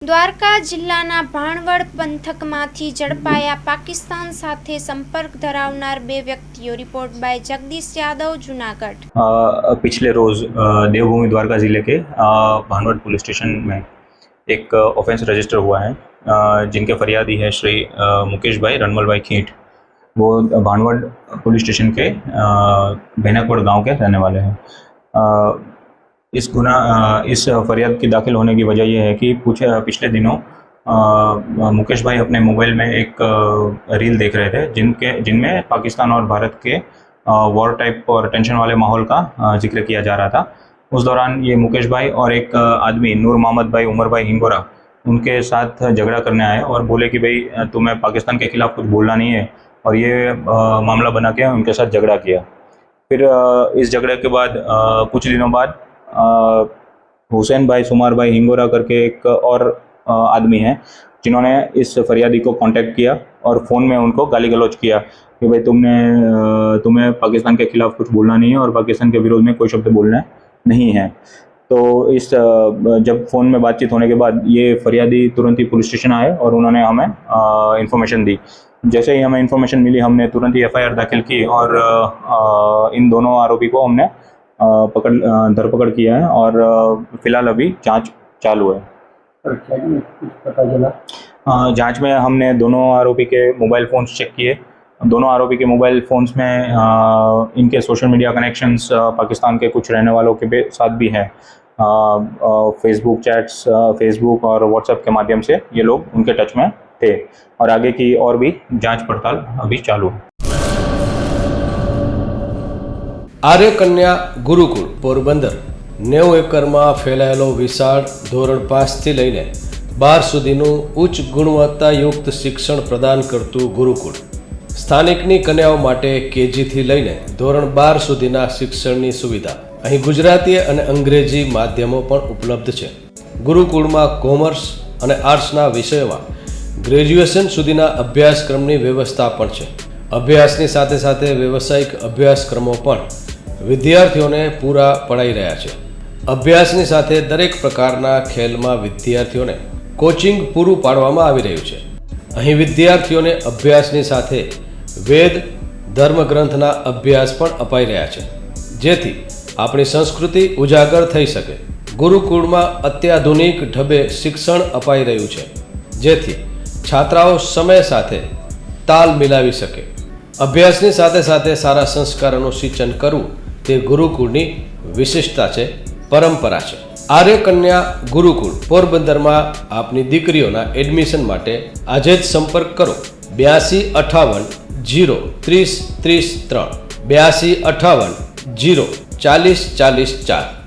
દ્વારકા જિલ્લાના ભાણવડ પંથકમાંથી ઝડપાયા પાકિસ્તાન સાથે સંपर्क ધરાવનાર બે વ્યક્તિઓ। Report by Jagdish Yadav, Junagadh. पिछले रोज़ देवभूमि द्वारका ज़िले के भानवड पुलिस स्टेशन में एक ऑफेंस रजिस्टर हुआ है, जिनके फरियादी है श्री मुकेश भाई रणमल भाई खींट। वो भानवड पुलिस स्टेशन के भेनाकोट गांव के रहने वाले हैं। इस फरियाद की दाखिल होने की वजह यह है कि पिछले दिनों मुकेश भाई अपने मोबाइल में एक रील देख रहे थे, जिनमें पाकिस्तान और भारत के वॉर टाइप और टेंशन वाले माहौल का जिक्र किया जा रहा था। उस दौरान ये मुकेश भाई और एक आदमी नूर मोहम्मद भाई उमर भाई हिंगोरा उनके साथ झगड़ा करने आए और बोले कि भाई तुम्हें पाकिस्तान के खिलाफ कुछ बोलना नहीं है, और ये मामला बना के उनके साथ झगड़ा किया। फिर इस झगड़े के बाद कुछ दिनों बाद हुसैन भाई सुमार भाई हिंगोरा करके एक और आदमी हैं, जिन्होंने इस फरियादी को कांटेक्ट किया और फ़ोन में उनको गाली गलौज किया कि भाई तुम्हें पाकिस्तान के खिलाफ कुछ बोलना नहीं है और पाकिस्तान के विरोध में कोई शब्द बोलना नहीं है। तो जब फ़ोन में बातचीत होने के बाद ये फरियादी तुरंत ही पुलिस स्टेशन आए और उन्होंने हमें इन्फॉर्मेशन दी। जैसे ही हमें इन्फॉर्मेशन मिली, हमने तुरंत ही FIR दाखिल की और इन दोनों आरोपी को हमने धरपकड़ किया है और फिलहाल अभी जांच चालू है। पता चला जांच में हमने दोनों आरोपी के मोबाइल फ़ोन्स चेक किए। दोनों आरोपी के मोबाइल फ़ोन्स में इनके सोशल मीडिया कनेक्शंस पाकिस्तान के कुछ रहने वालों के साथ भी हैं। फेसबुक चैट्स, फेसबुक और व्हाट्सएप के माध्यम से ये लोग उनके टच में थे और आगे की और भी जांच पड़ताल अभी चालू है। आर्य कन्या गुरुकुल पोरबंदर 90 એકરમાં ફેલાયેલો વિશાળ ધોરણ 5થી લઈને 12 સુધીનું ઉચ્ચ ગુણવત્તાયુક્ત શિક્ષણ પ્રદાન કરતું ગુરુકુળ સ્થાનિકની કન્યાઓ માટે KGથી લઈને ધોરણ 12 સુધીના શિક્ષણની સુવિધા। અહીં ગુજરાતી અને અંગ્રેજી માધ્યમો પણ ઉપલબ્ધ છે। ગુરુકુળમાં કોમર્સ અને આર્ટ્સના વિષયોમાં ગ્રેજ્યુએશન સુધીના અભ્યાસક્રમની વ્યવસ્થા પણ છે। અભ્યાસની સાથે સાથે વ્યવસાયિક અભ્યાસક્રમો પણ વિદ્યાર્થીઓને પૂરા પડાઈ રહ્યા છે। અભ્યાસની સાથે દરેક પ્રકારના ખેલમાં વિદ્યાર્થીઓને કોચિંગ પૂરું પાડવામાં આવી રહ્યું છે। અહીં વિદ્યાર્થીઓને અભ્યાસની સાથે વેદ ધર્મગ્રંથના અભ્યાસ પણ અપાઈ રહ્યા છે, જેથી આપણી સંસ્કૃતિ ઉજાગર થઈ શકે। ગુરુકુળમાં અત્યાધુનિક ઢબે શિક્ષણ અપાઈ રહ્યું છે, જેથી છાત્રાઓ સમય સાથે તાલ મિલાવી શકે। અભ્યાસની સાથે સાથે સારા સંસ્કારોનું સિંચન કરવું તે ગુરુકુળની વિશિષ્ટતા છે, પરંપરા છે। આર્ય કન્યા ગુરુકુળ પોરબંદરમાં આપની દીકરીઓના એડમિશન માટે આજે જ સંપર્ક કરો 8258 0 30 33 8258 0 40 40 4।